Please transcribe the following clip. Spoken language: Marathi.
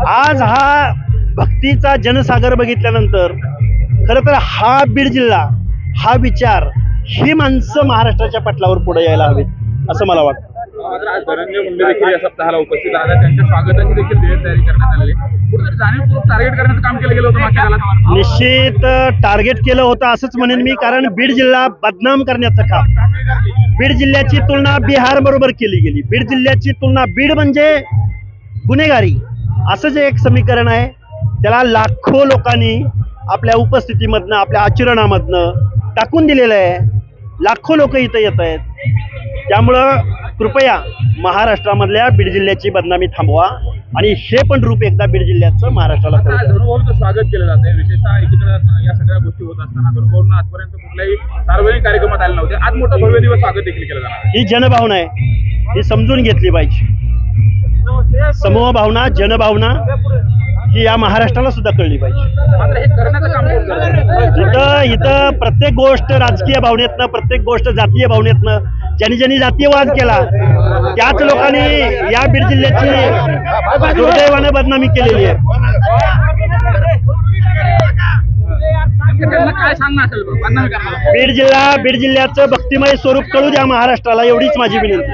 आज हा भक्तीचा जनसागर बघितल्यानंतर खरं तर हा बीड जिल्हा, हा विचार, ही माणसं महाराष्ट्राच्या पटलावर पुढे यायला हवीत असं मला वाटतं. आज धनंजय मुंडे देखील या सप्ताहाला उपस्थित आहेत. त्यांच्या स्वागताची देखील ध्येय तयारी करण्यात आली आहे. कुठेतरी जाणीवपूर्वक टार्गेट करण्याचं काम केलं गेलं होतं मागच्या काळात. निश्चित टार्गेट केलं होतं असंच म्हणेन मी, कारण बीड जिल्हा बदनाम करण्याचं काम, बीड जिल्ह्याची तुलना बिहार बरोबर केली गेली. बीड जिल्ह्याची तुलना, बीड म्हणजे गुन्हेगारी असं जे एक समीकरण आहे, त्याला लाखो लोकांनी आपल्या उपस्थितीमधनं, आपल्या आचरणामधनं टाकून दिलेलं आहे. लाखो लोक इथं येत आहेत. त्यामुळं कृपया महाराष्ट्रामधल्या बीड जिल्ह्याची बदनामी थांबवा आणि हे पण रूप एकदा बीड जिल्ह्याचं महाराष्ट्राला कळू द्या. धनुभाऊंचं स्वागत केलं जातंय. विशेषतः एकीकडे या सगळ्या गोष्टी होत असताना धनुभाऊंना आजपर्यंत कुठल्याही सार्वजनिक कार्यक्रमात आले नव्हते. आज मोठं भव्य दिवस स्वागत देखील केलं जाणार आहे. ही जनभावना आहे, ही समजून घेतली पाहिजे. समूह भावना, जनभावना ही या महाराष्ट्राला सुद्धा कळली पाहिजे. मात्र हे करण्याचं काम कोण करतं? इथं प्रत्येक गोष्ट राजकीय भावनेतनं, प्रत्येक गोष्ट जातीय भावनेतनं, ज्यांनी जातीयवाद केला त्याच लोकांनी या बीड जिल्ह्याची दुर्दैवाने बदनामी केलेली आहे. काय सांगणं असेल बदनामी करणार? बीड जिल्ह्याचं भक्तिमय स्वरूप कळू द्या महाराष्ट्राला, एवढीच माझी विनंती.